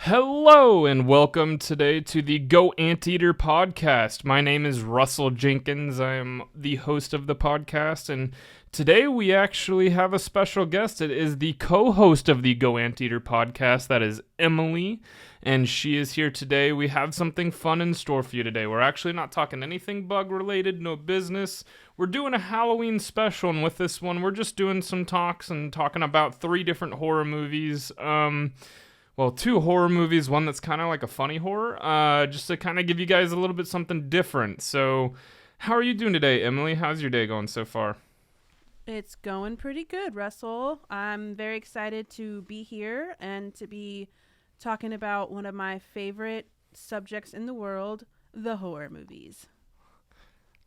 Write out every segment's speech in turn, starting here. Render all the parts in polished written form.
Hello and welcome today to the Go Anteater podcast. My name is Russell Jenkins. I am the host of the podcast, and today we actually have a special guest. It is the co-host of the Go Anteater podcast. That is Emily, and she is here today. We have something fun in store for you today. We're actually not talking anything bug related, no business. We're doing a Halloween special, and with this one, we're just doing some talks and talking about 3 different horror movies. Well, 2 horror movies, one that's kind of like a funny horror, just to kind of give you guys a little bit something different. So, how are you doing today, Emily? How's your day going so far? It's going pretty good, Russell. I'm very excited to be here and to be talking about one of my favorite subjects in the world, the horror movies.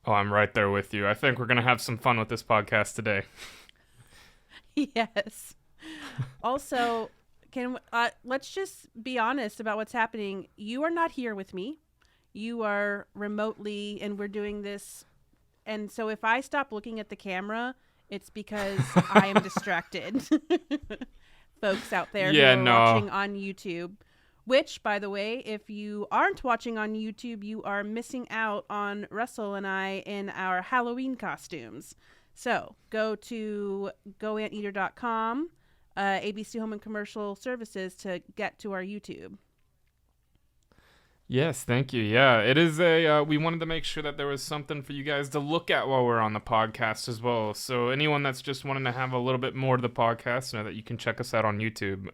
Oh, I'm right there with you. I think we're going to have some fun with this podcast today. Yes. Also, let's just be honest about what's happening. You are not here with me. You are remotely, and we're doing this. And so if I stop looking at the camera, it's because I am distracted. Folks out there who are watching on YouTube. Which, by the way, if you aren't watching on YouTube, you are missing out on Russell and I in our Halloween costumes. So go to goanteater.com. ABC Home and Commercial Services to get to our YouTube. Yes, thank you. Yeah, it is we wanted to make sure that there was something for you guys to look at while we're on the podcast as well. So anyone that's just wanting to have a little bit more to the podcast, know that you can check us out on YouTube.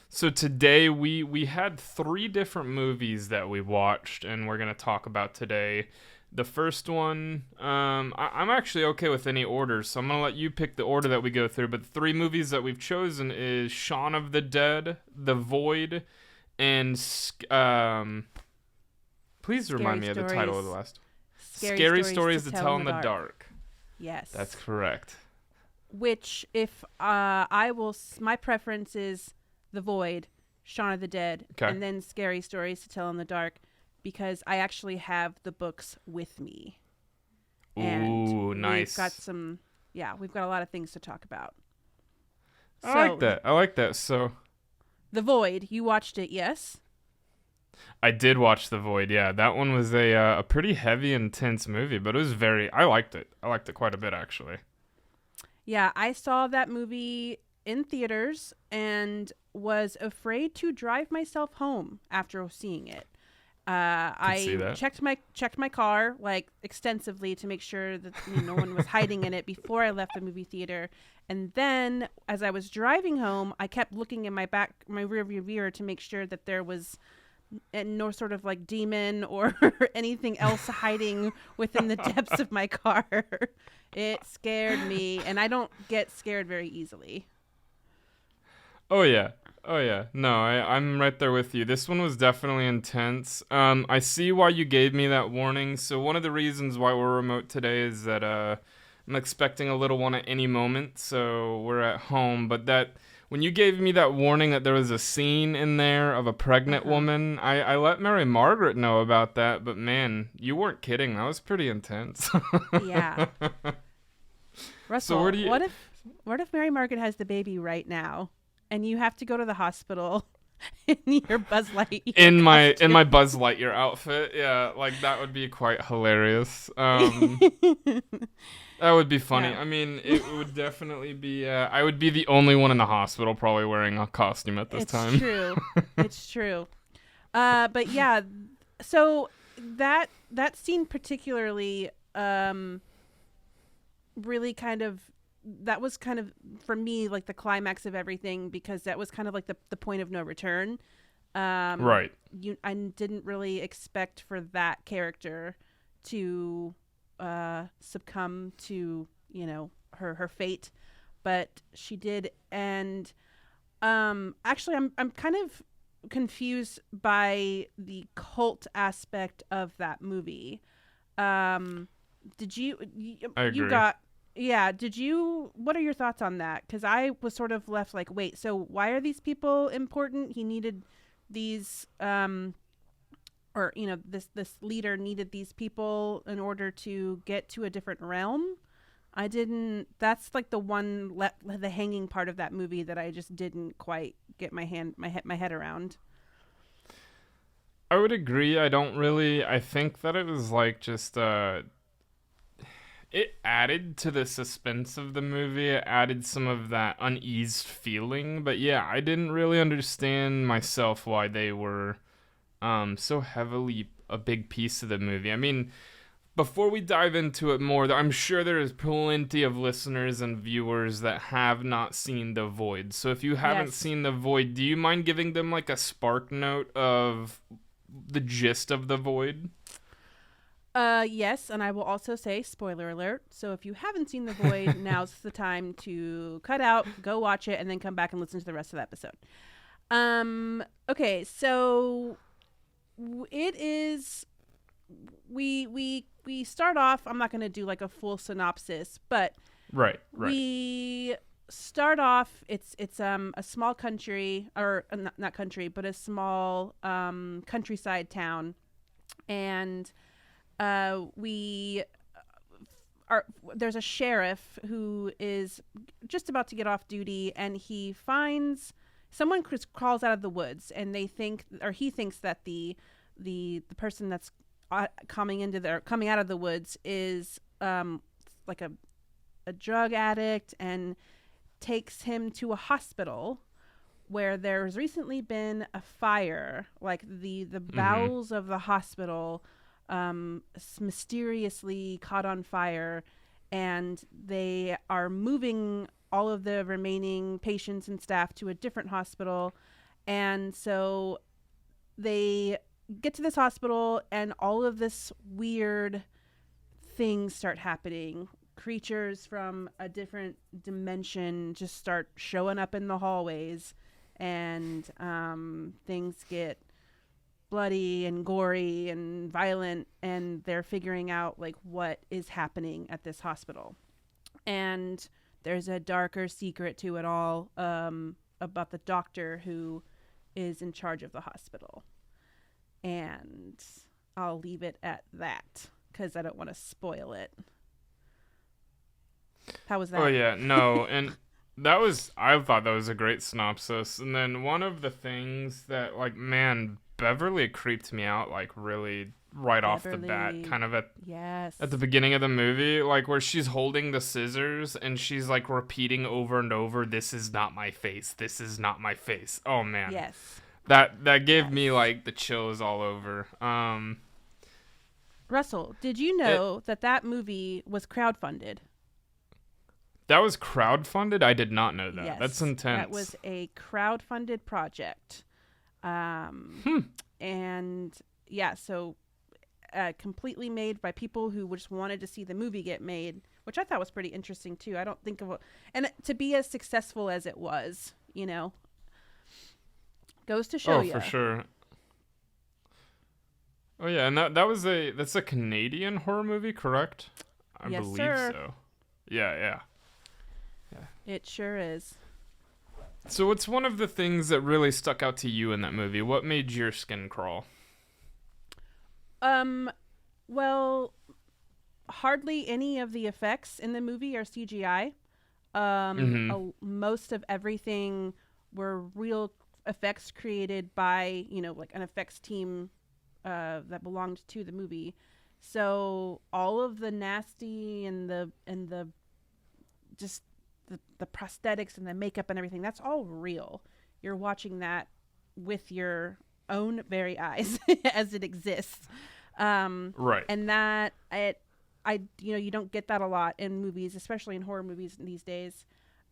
So today we had 3 different movies that we watched, and we're going to talk about today. The first one, I'm actually okay with any order, so I'm going to let you pick the order that we go through. But the 3 movies that we've chosen is Shaun of the Dead, The Void, and please remind me of the title of the last. Scary Stories to Tell in the Dark. Yes. That's correct. Which, if my preference is The Void, Shaun of the Dead, and then Scary Stories to Tell in the Dark. Because I actually have the books with me. Ooh, nice. We've got a lot of things to talk about. I like that. So, The Void, you watched it, yes? I did watch The Void, yeah. That one was a pretty heavy, intense movie, but it was I liked it. I liked it quite a bit, actually. Yeah, I saw that movie in theaters and was afraid to drive myself home after seeing it. I checked my car like extensively to make sure that no one was hiding in it before I left the movie theater. And then as I was driving home, I kept looking in my rearview mirror to make sure that there was no sort of like demon or anything else hiding within the depths of my car. It scared me, and I don't get scared very easily. Oh yeah. No, I'm right there with you. This one was definitely intense. I see why you gave me that warning. So one of the reasons why we're remote today is that I'm expecting a little one at any moment. So we're at home. But when you gave me that warning that there was a scene in there of a pregnant woman, I let Mary Margaret know about that. But man, you weren't kidding. That was pretty intense. Yeah. Russell, so what if Mary Margaret has the baby right now? And you have to go to the hospital in your Buzz Lightyear in my Buzz Lightyear outfit. Yeah, like that would be quite hilarious. That would be funny. Yeah. I mean, it would definitely be. I would be the only one in the hospital probably wearing a costume at this time. It's true. It's true. But yeah, so that scene particularly, really kind of. That was kind of, for me, like the climax of everything, because that was kind of like the point of no return. Right. I didn't really expect for that character to succumb to, her fate, but she did. And actually, I'm kind of confused by the cult aspect of that movie. Did you? I agree. You got. Yeah, what are your thoughts on that? Because I was sort of left like, wait, so why are these people important? He needed these, this leader needed these people in order to get to a different realm. I didn't. That's like the one the hanging part of that movie that I just didn't quite get my head around. I would agree. I don't really. I think that it was like just it added to the suspense of the movie. It added some of that uneased feeling. But yeah, I didn't really understand myself why they were so heavily a big piece of the movie. I mean, before we dive into it more, I'm sure there is plenty of listeners and viewers that have not seen The Void. So if you haven't Yes. seen The Void, do you mind giving them like a spark note of the gist of The Void? Yes, and I will also say spoiler alert. So if you haven't seen The Void, now's the time to cut out, go watch it, and then come back and listen to the rest of the episode. Okay, so it is. We start off. I'm not going to do like a full synopsis, but Right. we start off. It's a small country, or not country, but a small countryside town, and we are there's a sheriff who is just about to get off duty, and he finds someone crawls out of the woods, and he thinks that the person that's coming out of the woods is like a drug addict, and takes him to a hospital where there's recently been a fire. Like the bowels of the hospital mysteriously caught on fire, and they are moving all of the remaining patients and staff to a different hospital. And so they get to this hospital, and all of this weird things start happening. Creatures from a different dimension just start showing up in the hallways, and things get bloody and gory and violent, and they're figuring out like what is happening at this hospital. And there's a darker secret to it all, about the doctor who is in charge of the hospital. And I'll leave it at that because I don't want to spoil it. How was that? Oh yeah, no, and I thought that was a great synopsis. And then one of the things that, like, man, Beverly creeped me out, like, really right off the bat, kind of at the beginning of the movie, like, where she's holding the scissors and she's like repeating over and over, "This is not my face. This is not my face." Oh man. Yes. That gave me like the chills all over. Russell, did you know that movie was crowdfunded? That was crowdfunded? I did not know that. Yes, that's intense. That was a crowdfunded project. And yeah, so completely made by people who just wanted to see the movie get made, which I thought was pretty interesting too. I don't think and to be as successful as it was, goes to show you. Oh, for sure. Oh yeah, and that's a Canadian horror movie, correct? I believe sir. So. Yeah. It sure is. So what's one of the things that really stuck out to you in that movie? What made your skin crawl? Well, hardly any of the effects in the movie are CGI. Most of everything were real effects created by, like an effects team that belonged to the movie. So all of the nasty and the just the prosthetics and the makeup and everything, that's all real. You're watching that with your own very eyes as it exists. Right. And that you don't get that a lot in movies, especially in horror movies these days.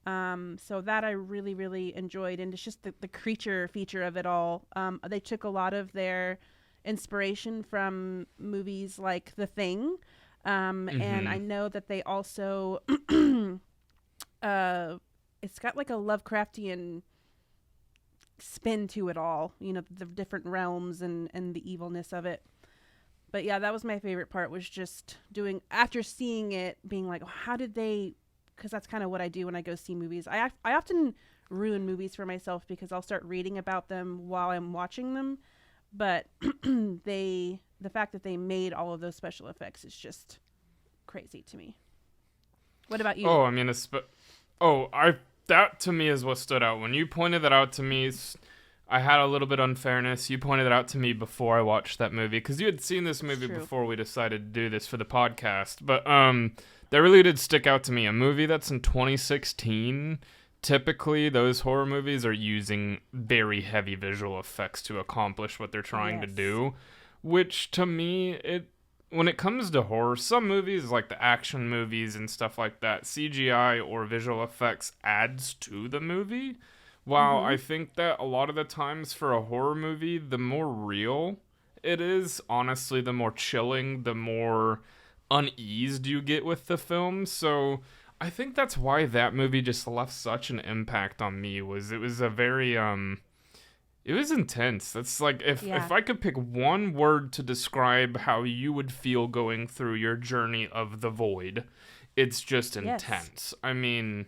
So that I really, really enjoyed. And it's just the creature feature of it all. They took a lot of their inspiration from movies like The Thing. And I know that they also, it's got like a Lovecraftian spin to it all, the different realms and the evilness of it. But yeah, that was my favorite part, was just after seeing it, being like, oh, how did they, because that's kind of what I do when I go see movies. I often ruin movies for myself because I'll start reading about them while I'm watching them. But the fact that they made all of those special effects is just crazy to me. What about you? Oh, I mean, that to me is what stood out. When you pointed that out to me, I had a little bit of unfairness. You pointed it out to me before I watched that movie because you had seen this movie True. before we decided to do this for the podcast. But that really did stick out to me. A movie that's in 2016. Typically, those horror movies are using very heavy visual effects to accomplish what they're trying to do, which to me, when it comes to horror, some movies like the action movies and stuff like that, CGI or visual effects adds to the movie. While I think that a lot of the times for a horror movie, the more real it is, honestly, the more chilling, the more uneased you get with the film. So I think that's why that movie just left such an impact on me. It was a very it was intense. That's like if I could pick one word to describe how you would feel going through your journey of the void, it's just intense. I mean,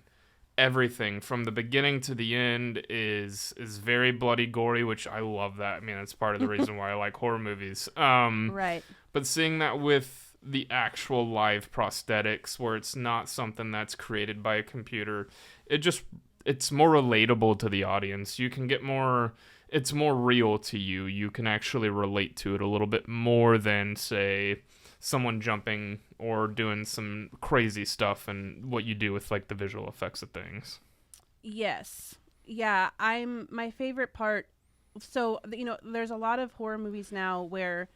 everything from the beginning to the end is very bloody gory, which I love that. I mean, it's part of the reason why I like horror movies. Right. But seeing that with the actual live prosthetics where it's not something that's created by a computer, it's more relatable to the audience. You can get more, it's more real to you. You can actually relate to it a little bit more than, say, someone jumping or doing some crazy stuff and what you do with like the visual effects of things. Yes. Yeah, my favorite part. So, there's a lot of horror movies now where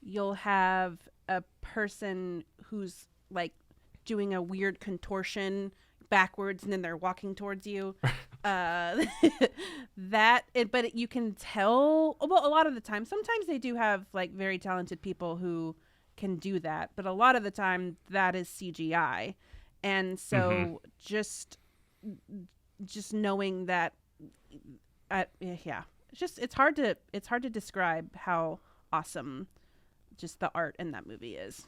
you'll have a person who's like doing a weird contortion backwards and then they're walking towards you. But you can tell, well, a lot of the time, sometimes they do have like very talented people who can do that, but a lot of the time that is CGI. And so just knowing that, it's hard to describe how awesome just the art in that movie is.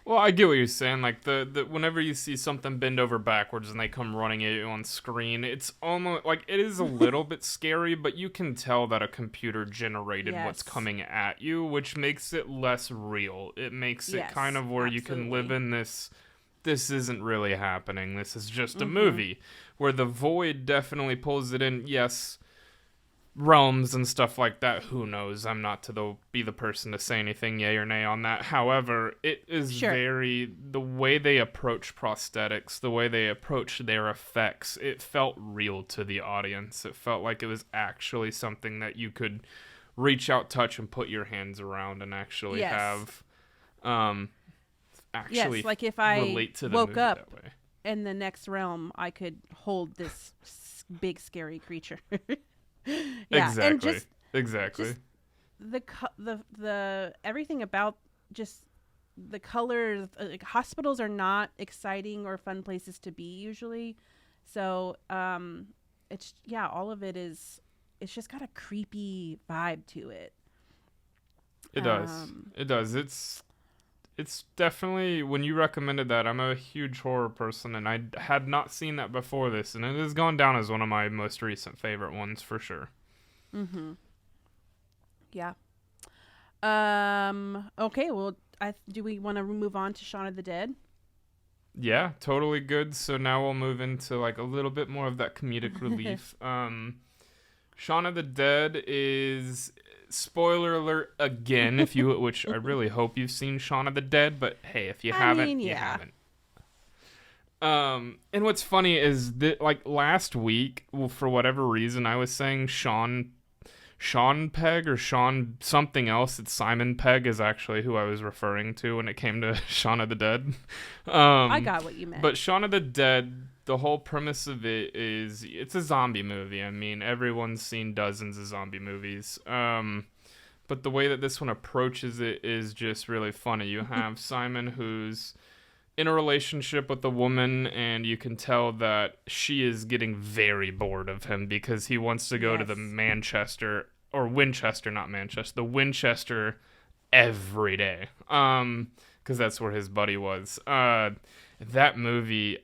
Well, I get what you're saying. Like the whenever you see something bend over backwards and they come running at you on screen, it's almost like it is a little bit scary, but you can tell that a computer generated what's coming at you, which makes it less real. It makes it kind of where you can live in this isn't really happening. This is just a movie. Where The Void definitely pulls it in. Yes, realms and stuff like that, who knows? I'm not to be the person to say anything yay or nay on that. However, it is the way they approach prosthetics, the way they approach their effects, it felt real to the audience. It felt like it was actually something that you could reach out, touch, and put your hands around and actually have actually like if I relate to the woke movie up that way. In the next realm, I could hold this big scary creature. Exactly. And just the everything about just the colors. Like, hospitals are not exciting or fun places to be usually, so it's all of it is. It's just got a creepy vibe to it. It does. It does. It's definitely, when you recommended that, I'm a huge horror person, and I had not seen that before this, and it has gone down as one of my most recent favorite ones for sure. Yeah. Okay, well, do we want to move on to Shaun of the Dead? Yeah, totally good. So now we'll move into like a little bit more of that comedic relief. Shaun of the Dead is, spoiler alert again, which I really hope you've seen Shaun of the Dead, but hey, if you haven't, you haven't. And what's funny is that like last week, for whatever reason, I was saying Sean Pegg or Sean something else. It's Simon Pegg is actually who I was referring to when it came to Shaun of the Dead. I got what you meant. But Shaun of the Dead, the whole premise of it is it's a zombie movie. I mean, everyone's seen dozens of zombie movies. But the way that this one approaches it is just really funny. You have Simon who's in a relationship with a woman, and you can tell that she is getting very bored of him because he wants to go to the the Winchester every day. Because that's where his buddy was. That movie,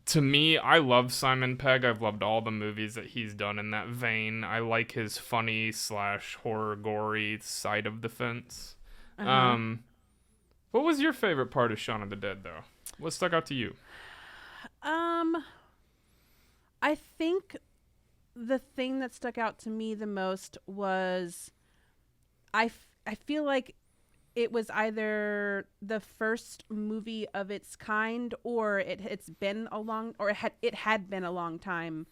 to me, I love Simon Pegg. I've loved all the movies that he's done in that vein. I like his funny / horror gory side of the fence. What was your favorite part of Shaun of the Dead, though? What stuck out to you? I think the thing that stuck out to me the most was I feel like it was either the first movie of its kind, or it had been a long time,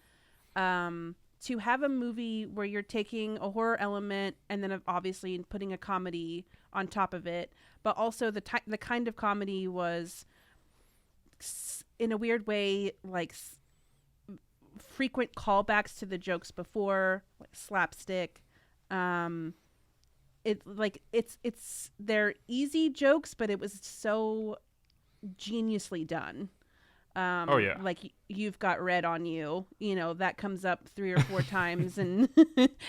to have a movie where you're taking a horror element and then obviously putting a comedy on top of it, but also the kind of comedy was in a weird way like frequent callbacks to the jokes before, like slapstick. They're easy jokes, but it was so geniusly done. Oh yeah. Like you've got red on you, that comes up 3 or 4 times, and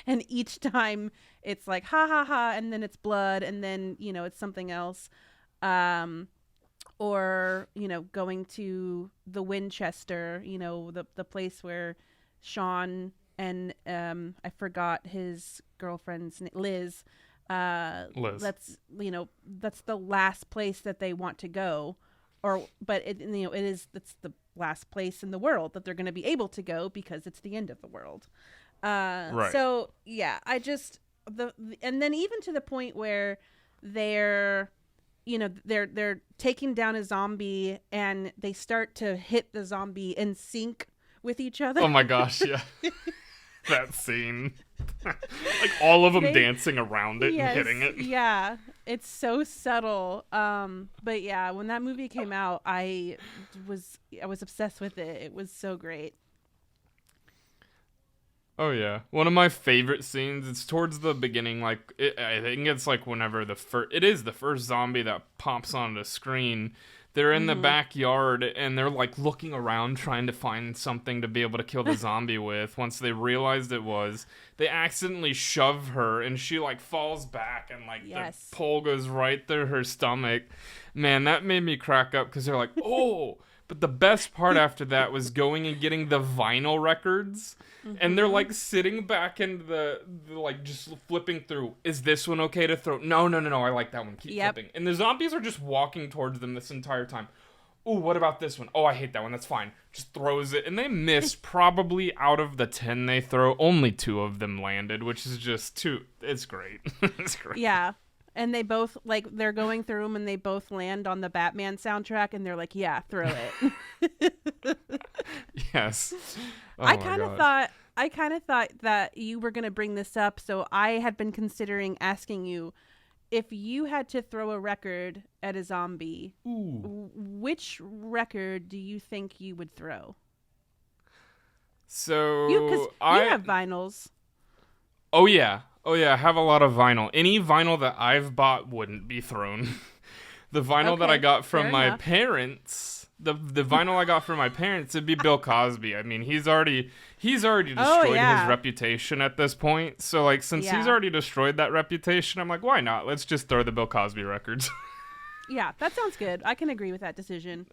and each time it's like ha ha ha, and then it's blood, and then it's something else. Or going to the Winchester, the place where Shaun and I forgot his girlfriend's name, Liz. Liz. That's the last place that they want to go, but it's the last place in the world that they're going to be able to go because it's the end of the world. Right. So yeah, and then even to the point where they're taking down a zombie and they start to hit the zombie in sync with each other. Oh my gosh, yeah. That scene. Like all of them dancing around it and hitting it. Yeah, it's so subtle. But yeah, when that movie came out, I was obsessed with it. It was so great. Oh yeah, one of my favorite scenes. It's towards the beginning, I think it's like whenever the first zombie that pops on the screen. They're in the backyard and they're like looking around trying to find something to be able to kill the zombie with. Once they realized they accidentally shove her and she like falls back and like the pole goes right through her stomach. Man, that made me crack up because they're like, oh. But the best part after that was going and getting the vinyl records. And they're like sitting back in the like just flipping through. Is this one okay to throw? No, I like that one. Keep flipping. And the zombies are just walking towards them this entire time. Oh, what about this one? Oh, I hate that one. That's fine. Just throws it. And they miss probably out of the 10 they throw. Only 2 of them landed, which is just it's great. It's great. Yeah. And they both, they're going through them and they both land on the Batman soundtrack and they're like, yeah, throw it. Yes. Oh I kind of thought that you were going to bring this up. So I had been considering asking you, if you had to throw a record at a zombie, which record do you think you would throw? So you have vinyls. Oh yeah, I have a lot of vinyl. Any vinyl that I've bought wouldn't be thrown. The vinyl that I got from my parents, the vinyl I got from my parents, it'd be Bill Cosby. I mean, he's already destroyed his reputation at this point. So since he's already destroyed that reputation, I'm like, why not? Let's just throw the Bill Cosby records. Yeah, that sounds good. I can agree with that decision.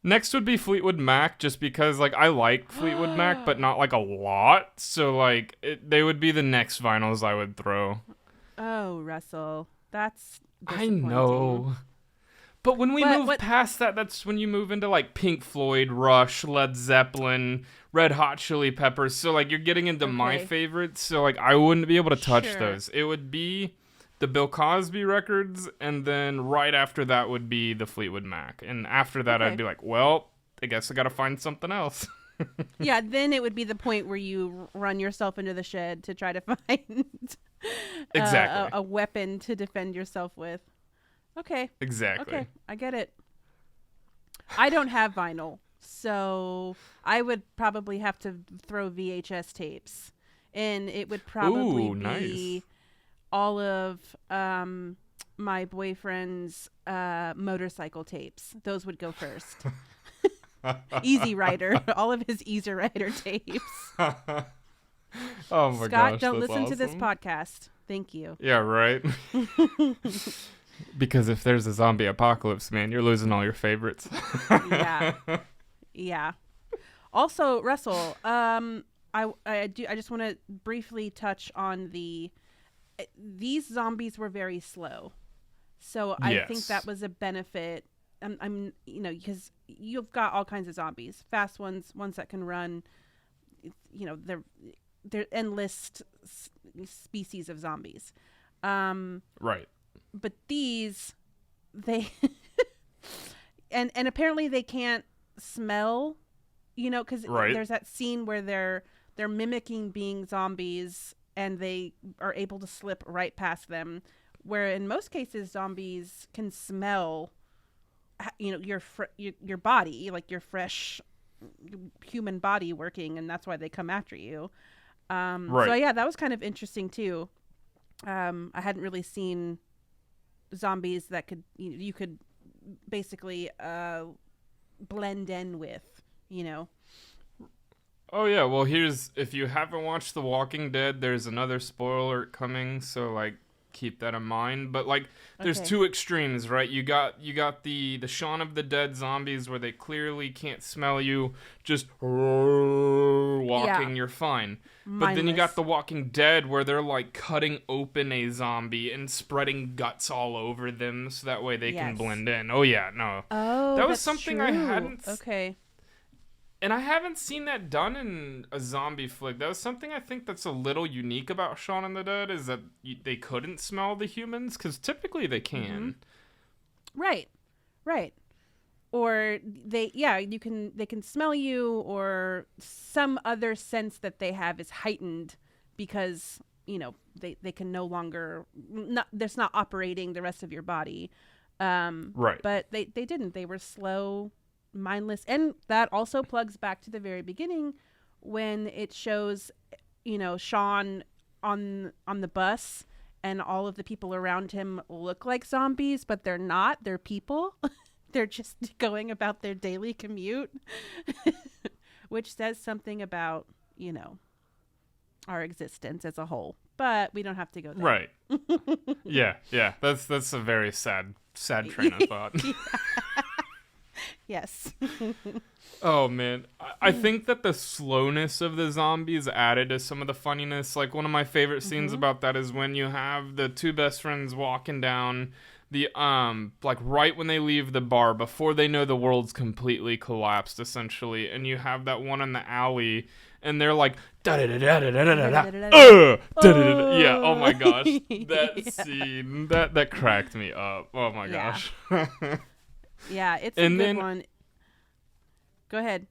Next would be Fleetwood Mac, just because I like Fleetwood Mac, but not a lot. So they would be the next vinyls I would throw. Oh, Russell, that's I know. But when we move past that, that's when you move into Pink Floyd, Rush, Led Zeppelin, Red Hot Chili Peppers. So you're getting into my favorites. So I wouldn't be able to touch those. It would be the Bill Cosby records, and then right after that would be the Fleetwood Mac. And after that, I'd be like, well, I guess I gotta find something else. Yeah, then it would be the point where you run yourself into the shed to try to find a weapon to defend yourself with. Okay. Exactly. Okay, I get it. I don't have vinyl, so I would probably have to throw VHS tapes. And it would probably be all of my boyfriend's motorcycle tapes. Those would go first. Easy Rider. All of his Easy Rider tapes. Oh my gosh, Scott, don't that's listen to awesome. this podcast. Thank you. Yeah, right? Because if there's a zombie apocalypse, man, you're losing all your favorites. Yeah. Also, Russell, I just want to briefly touch on these zombies were very slow. So I think that was a benefit I'm because you've got all kinds of zombies, fast ones that can run. They're endless species of zombies. Right. But these, they and apparently they can't smell, because Right. there's that scene where they're mimicking being zombies and they are able to slip right past them, where in most cases zombies can smell your body, like your fresh human body working, and that's why they come after you. So Right. yeah, that was kind of interesting too. I hadn't really seen zombies that you could basically blend in with, you know. Oh yeah, well here's if you haven't watched The Walking Dead, there's another spoiler coming, so like keep that in mind. But like there's Okay. two extremes, right? You got the Shaun of the Dead zombies where they clearly can't smell you, just Yeah, walking, you're fine. But then you got mindless. The Walking Dead where they're like cutting open a zombie and spreading guts all over them so that way they can Yes. blend in. Oh yeah, no. Oh, That was that's something I true. hadn't Okay. and I haven't seen that done in a zombie flick. That was something I think that's a little unique about Shaun of the Dead is that they couldn't smell the humans because typically they Mm-hmm. can. Right. Right. Or they can smell you, or some other sense that they have is heightened because they can no longer not that's not operating the rest of your body. Right. But they didn't. They were slow, mindless, and that also plugs back to the very beginning when it shows Sean on the bus, and all of the people around him look like zombies, but they're not. They're people. They're just going about their daily commute, which says something about, our existence as a whole. But we don't have to go there. Right. Yeah. Yeah. That's a very sad train of thought. Yes. Oh man, I think that the slowness of the zombies added to some of the funniness. Like one of my favorite scenes Mm-hmm. about that is when you have the two best friends walking down the like right when they leave the bar before they know the world's completely collapsed essentially, and you have that one in the alley and they're like da da da da da da da da. Yeah, oh my Oh. gosh. That Yeah. scene that cracked me up. Oh my Yeah. gosh. Yeah, it's a And good then one. Go ahead.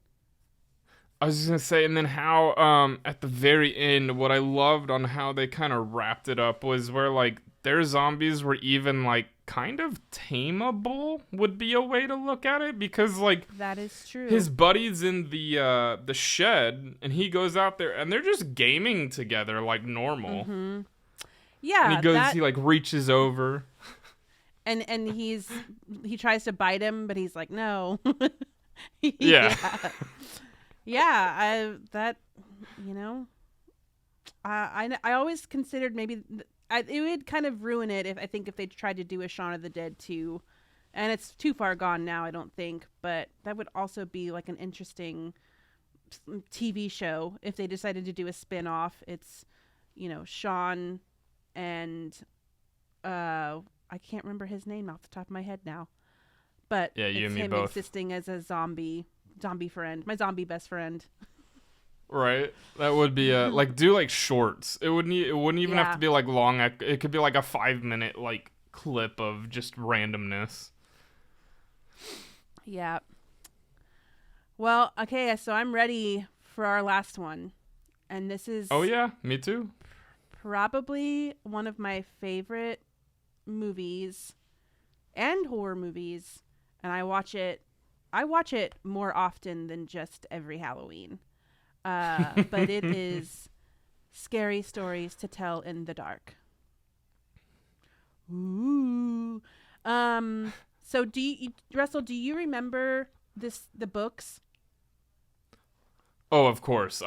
I was just gonna say, and then how at the very end, what I loved on how they kind of wrapped it up was where like their zombies were even like kind of tameable would be a way to look at it because like That is his true. buddy's in the shed and he goes out there and they're just gaming together like normal, Mm-hmm. and Yeah, that he like reaches over. and he tries to bite him, but he's like, no. Yeah. Yeah. Yeah, that you know I always considered maybe it would kind of ruin it if they tried to do a Shaun of the Dead 2, and it's too far gone now, I don't think, but that would also be like an interesting TV show if they decided to do a spin-off. It's Sean and I can't remember his name off the top of my head now, but Yeah, you it's and me him both. existing as a zombie friend, my zombie best friend. Right. That would be like do like shorts. It wouldn't even have to Yeah. be like long. It could be like a 5 minute like clip of just randomness. Yeah. Well, okay, so I'm ready for our last one. And this Oh is yeah, me too. probably one of my favorite movies and horror movies, and I watch it more often than just every Halloween. But it is Scary Stories to Tell in the Dark. Ooh. So Russell, do you remember the books? Oh, of course.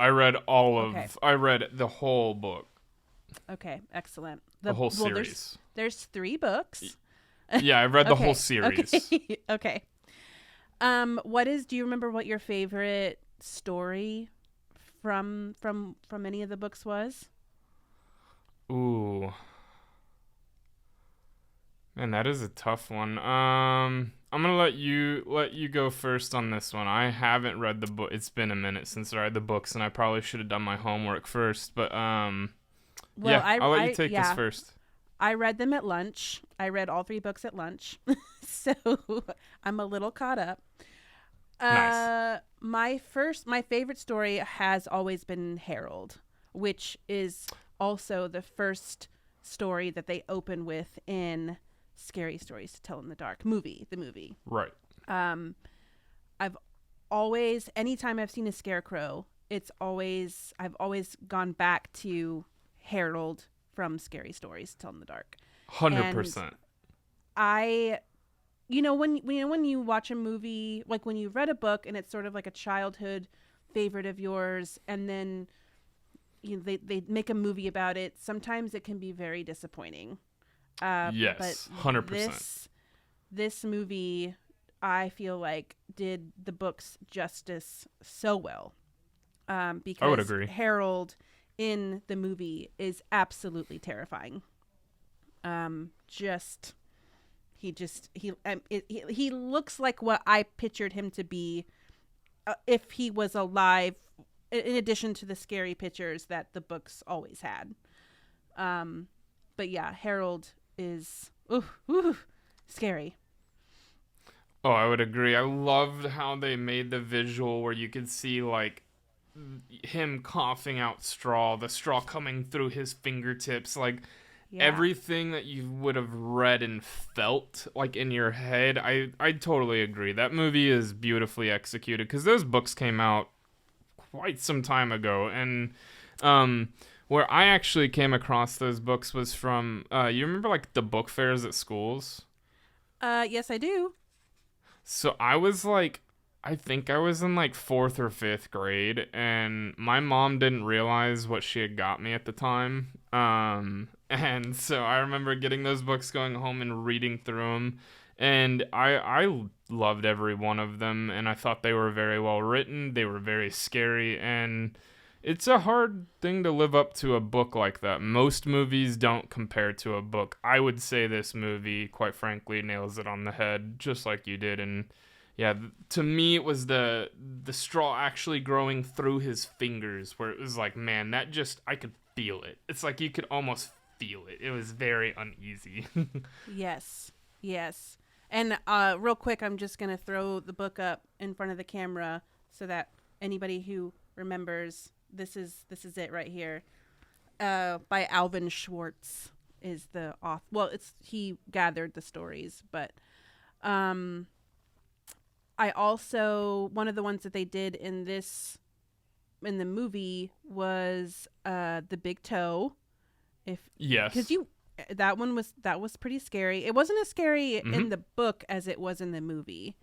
Okay. I read the whole book, Okay, excellent. the whole Well, there's series. there's 3 books. Yeah, I read the whole Okay. series. Okay. Okay. Do you remember what your favorite story from any of the books was? Ooh. Man, that is a tough one. I'm gonna let you go first on this one. I haven't read the book. It's been a minute since I read the books, and I probably should have done my homework first. But Well, yeah, I'll let you take this yeah, first. I read them at lunch. I read all 3 books at lunch. So I'm a little caught up. Nice. My favorite story has always been Harold, which is also the first story that they open with in Scary Stories to Tell in the Dark the movie. Right. Um, I've always, anytime I've seen a scarecrow, I've always gone back to Harold from Scary Stories to Tell in the Dark. And 100%. I, when you watch a movie, like when you've read a book and it's sort of like a childhood favorite of yours, and then they make a movie about it, sometimes it can be very disappointing. Yes. But 100%. this movie, I feel like, did the books justice so well. Because I would agree. Harold in the movie is absolutely terrifying. Just he looks like what I pictured him to be if he was alive. In addition to the scary pictures that the books always had. But yeah, Harold is scary. Oh, I would agree. I loved how they made the visual where you could see like him coughing out straw, the straw coming through his fingertips, like Yeah. everything that you would have read and felt like in your head. I totally agree. That movie is beautifully executed because those books came out quite some time ago, and where I actually came across those books was from you remember like the book fairs at schools? Yes, I do. So I think I was in like 4th or 5th grade, and my mom didn't realize what she had got me at the time. And so I remember getting those books, going home and reading through them, and I loved every one of them, and I thought they were very well written. They were very scary, and it's a hard thing to live up to a book like that. Most movies don't compare to a book. I would say this movie, quite frankly, nails it on the head, just like you did. And yeah, to me, it was the straw actually growing through his fingers, where it was like, man, that just, I could feel it. It's like you could almost feel it. It was very uneasy. Yes. And real quick, I'm just gonna throw the book up in front of the camera so that anybody who remembers, this is it right here. By Alvin Schwartz is the author. Well, he gathered the stories, but I also, one of the ones that they did in the movie was The Big Toe. Yes. Because that was pretty scary. It wasn't as scary in the book as it was in the movie.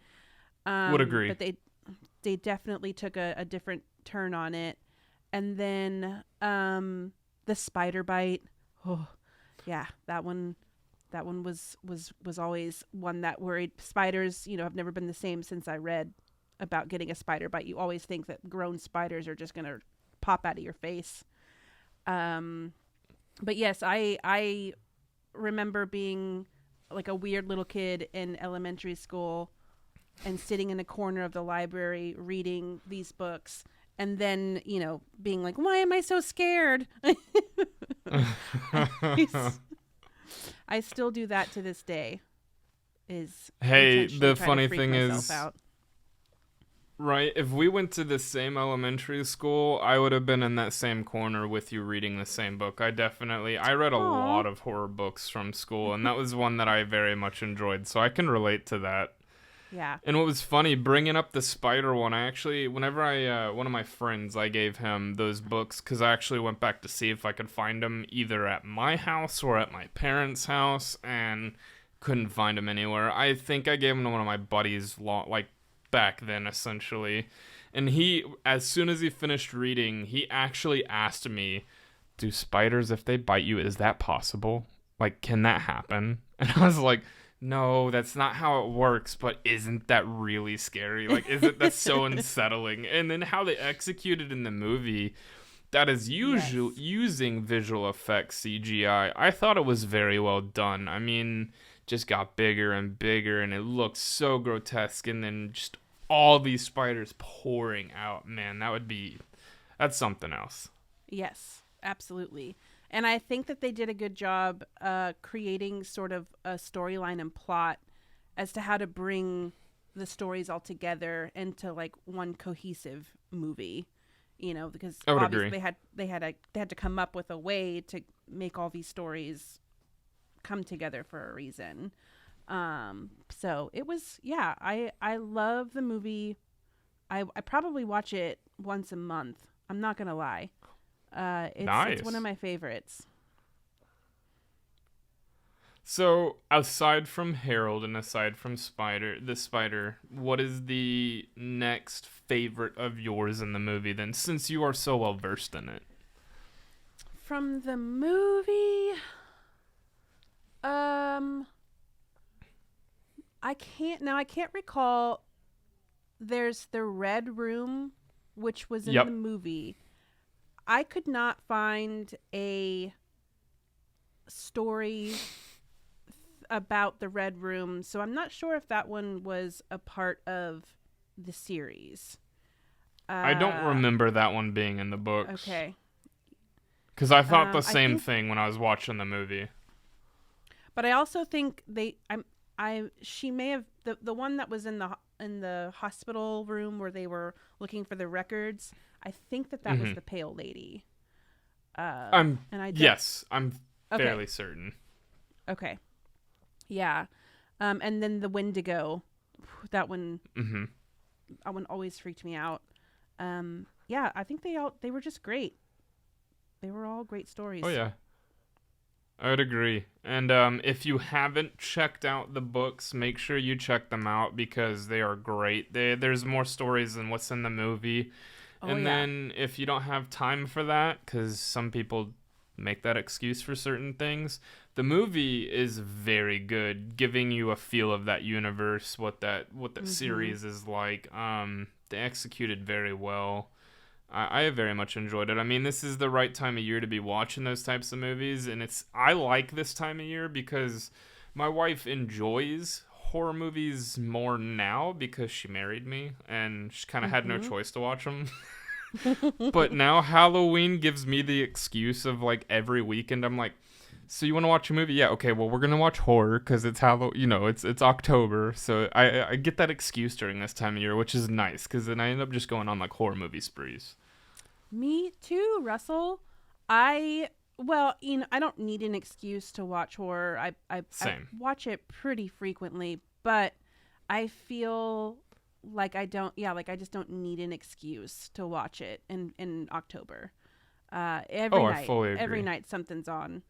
Would agree. But they definitely took a different turn on it. And then the spider bite. Oh, yeah, that one was always one that worried. Spiders, have never been the same since I read about getting a spider bite. You always think that grown spiders are just gonna pop out of your face. But yes, I remember being like a weird little kid in elementary school and sitting in a corner of the library reading these books, and then, being like, why am I so scared? I still do that to this day. Hey, the try to funny freak thing myself is, out. right, if we went to the same elementary school, I would have been in that same corner with you reading the same book. I read a lot of horror books from school, and that was one that I very much enjoyed, so I can relate to that. Yeah. And what was funny, bringing up the spider one, I actually, whenever one of my friends, I gave him those books, because I actually went back to see if I could find them either at my house or at my parents' house, and couldn't find them anywhere. I think I gave them to one of my buddies, back then, essentially. And he, as soon as he finished reading, he actually asked me, do spiders, if they bite you, is that possible? Like, can that happen? And I was like, no, that's not how it works, but isn't that really scary? Like, that's so unsettling? And then how they executed in the movie, that is using visual effects, CGI. I thought it was very well done. I mean, just got bigger and bigger, and it looked so grotesque, and then just all these spiders pouring out. Man, that's something else. Yes, absolutely. And I think that they did a good job creating sort of a storyline and plot as to how to bring the stories all together into like one cohesive movie. Because I would obviously agree. they had to come up with a way to make all these stories come together for a reason. So it was, yeah, I love the movie. I probably watch it once a month. I'm not gonna lie. It's one of Nice. my favorites. So, aside from Harold and aside from the Spider, what is the next favorite of yours in the movie then, since you are so well versed in it? From the movie, um, I can't recall. There's the Red Room, which was in the Yep. movie. I could not find a story about the Red Room, so I'm not sure if that one was a part of the series. I don't Uh, remember that one being in the books. okay. Because I thought the I same think, thing when I was watching the movie. but I also think she may have the one that was in the hospital room where they were looking for the records. I think that was Hmm. the pale lady. And I don't. Yes, I'm Okay. fairly certain. Okay. Yeah. And then the Wendigo, that one Hmm. that one always freaked me out. Yeah, I think they were just great. They were all great stories. Oh, yeah. I would agree. And if you haven't checked out the books, make sure you check them out because they are great. There's more stories than what's in the movie. Oh And yeah. then if you don't have time for that, because some people make that excuse for certain things, the movie is very good, giving you a feel of that universe, what that Mhm. series is like. They executed very well. I have very much enjoyed it. I mean, this is the right time of year to be watching those types of movies, and I like this time of year because my wife enjoys horror movies more now because she married me and she kind of had no Mhm. choice to watch them. But now Halloween gives me the excuse of like every weekend I'm like, so you want to watch a movie? Yeah, okay. Well, we're gonna watch horror because it's Halloween. It's October, so I get that excuse during this time of year, which is nice because then I end up just going on like horror movie sprees. Me too, Russell. I well, I don't need an excuse to watch horror. I Same. watch it pretty frequently, but I feel like I don't. Yeah, like I just don't need an excuse to watch it in October. Oh, I fully Every agree. night something's on.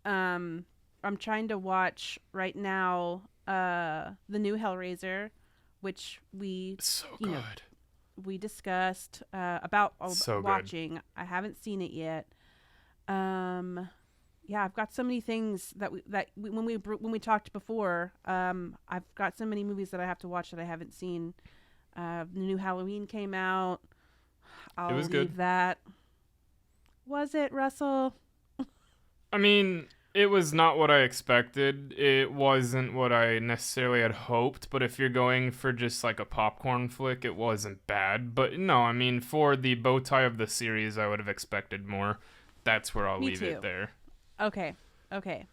I'm trying to watch right now. The new Hellraiser, which So you know, good. we discussed about So good. watching. I haven't seen it yet. Um, yeah, I've got so many things when we talked before. I've got so many movies that I have to watch that I haven't seen. The new Halloween came out. It I'll was good. leave that. Was it, Russell? I mean, it was not what I expected. It wasn't what I necessarily had hoped, but if you're going for just like a popcorn flick, it wasn't bad. But no, I mean, for the bow tie of the series, I would have expected more. That's where I'll Me leave it too. there. Okay. Okay.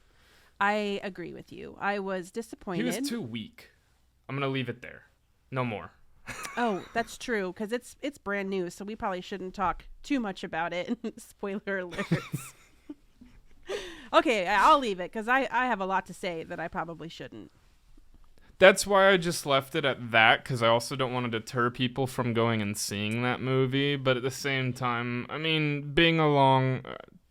I agree with you. I was He was disappointed. too weak. I'm going to leave it there. No more. Oh, that's true because it's brand new, so we probably shouldn't talk too much about it. Spoiler alerts. Okay, I'll leave it because I have a lot to say that I probably shouldn't. That's why I just left it at that, because I also don't want to deter people from going and seeing that movie. But at the same time, I mean, being along,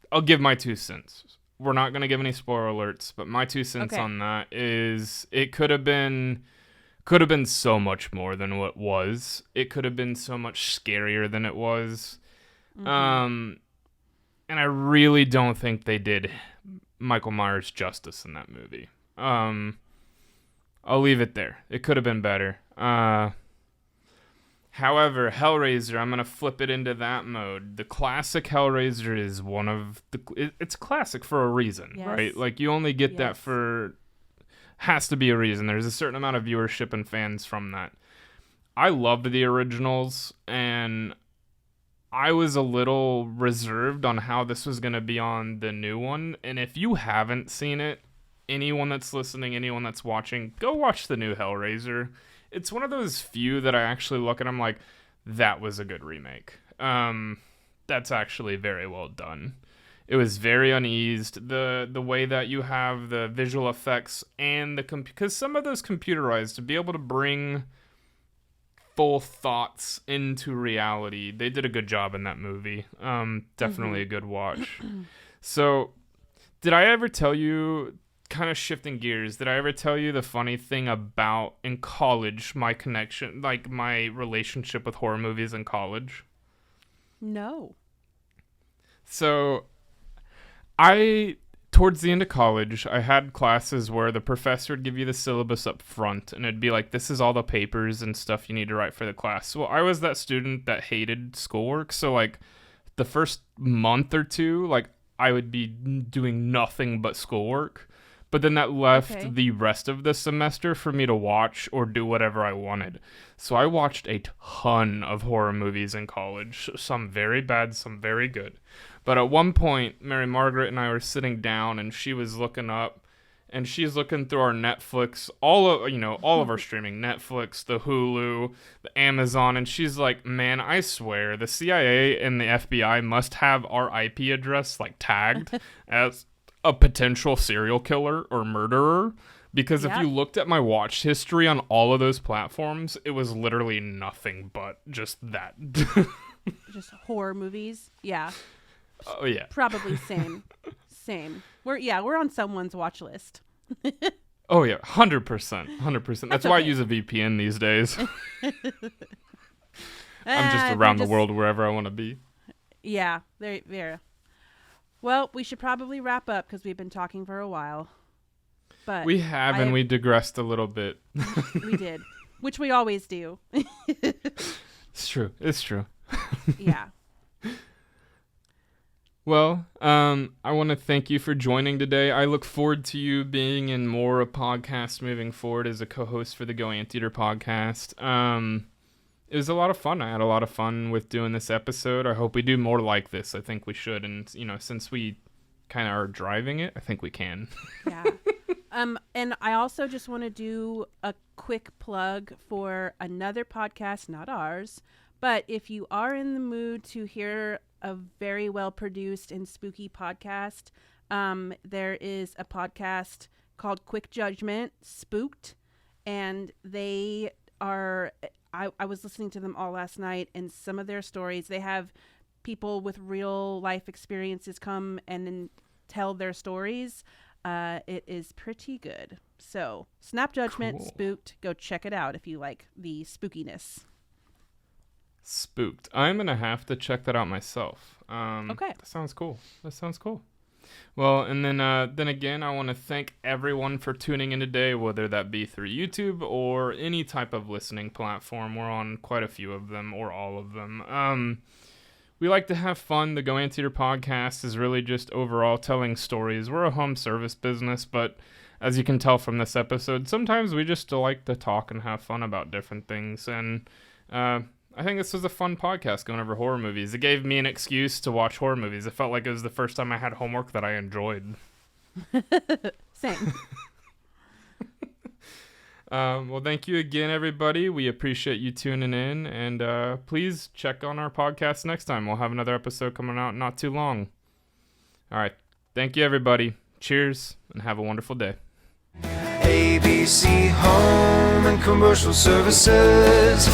I'll give my 2 cents. We're not going to give any spoiler alerts, but my 2 cents Okay. on that is it could have been so much more than what was. It could have been so much scarier than it was. Mm-hmm. Um, and I really don't think they did Michael Myers justice in that movie. I'll leave it there. It could have been better. However, Hellraiser, I'm gonna flip it into that mode. The classic Hellraiser is one of the. It's classic for a reason, right? Yes. Like you only get that Yes. for Has to be a reason. There's a certain amount of viewership and fans from that. I loved the originals, and I was a little reserved on how this was going to be on the new one. And if you haven't seen it, anyone that's listening, anyone that's watching, go watch the new Hellraiser. It's one of those few that I actually look at, I'm like, that was a good remake. That's actually very well done. It was very uneased. The way that you have the visual effects and because some of those computerized, to be able to bring full thoughts into reality, they did a good job in that movie. Definitely a good watch. So, did I ever tell you, kind of shifting gears, did I ever tell you the funny thing about in college, my connection, like my relationship with horror movies in college? No. So, towards the end of college, I had classes where the professor would give you the syllabus up front, and it'd be like, this is all the papers and stuff you need to write for the class. Well, I was that student that hated schoolwork, so like the first month or two, like I would be doing nothing but schoolwork. But then that left the rest of the semester for me to watch or do whatever I wanted. So I watched a ton of horror movies in college, some very bad, some very good. But at one point, Mary Margaret and I were sitting down, and she was looking up, and she's looking through our Netflix, all of our streaming, Netflix, the Hulu, the Amazon, and she's like, man, I swear, the CIA and the FBI must have our IP address like tagged as a potential serial killer or murderer, because if you looked at my watch history on all of those platforms, it was literally nothing but just that. Just horror movies. Yeah. Oh yeah. Probably same. We're on someone's watch list. Oh yeah, 100%. That's why I use a VPN these days. I'm just around the world wherever I want to be. Yeah, there. Well, we should probably wrap up because we've been talking for a while. But we have, and we digressed a little bit. We did, which we always do. It's true. Yeah. Well, I want to thank you for joining today. I look forward to you being in more podcasts moving forward as a co-host for the Go Anteater podcast. It was a lot of fun. I had a lot of fun with doing this episode. I hope we do more like this. I think we should. And, since we kind of are driving it, I think we can. Yeah. And I also just want to do a quick plug for another podcast, not ours. But if you are in the mood to hear a very well produced and spooky podcast, there is a podcast called Quick Judgment, Spooked. And they are... I was listening to them all last night, and some of their stories, they have people with real life experiences come and then tell their stories. It is pretty good. So, Snap Judgment, cool. Spooked. Go check it out if you like the spookiness. Spooked. I'm going to have to check that out myself. Okay. That sounds cool. Well, and then again, I want to thank everyone for tuning in today, whether that be through YouTube or any type of listening platform. We're on quite a few of them, or all of them. We like to have fun. The Go Anteater podcast is really just overall telling stories. We're a home service business, but as you can tell from this episode, sometimes we just like to talk and have fun about different things. And I think this was a fun podcast going over horror movies. It gave me an excuse to watch horror movies. It felt like it was the first time I had homework that I enjoyed. Same. Well, thank you again, everybody. We appreciate you tuning in. And please check on our podcast next time. We'll have another episode coming out not too long. All right. Thank you, everybody. Cheers, and have a wonderful day. ABC Home and Commercial Services.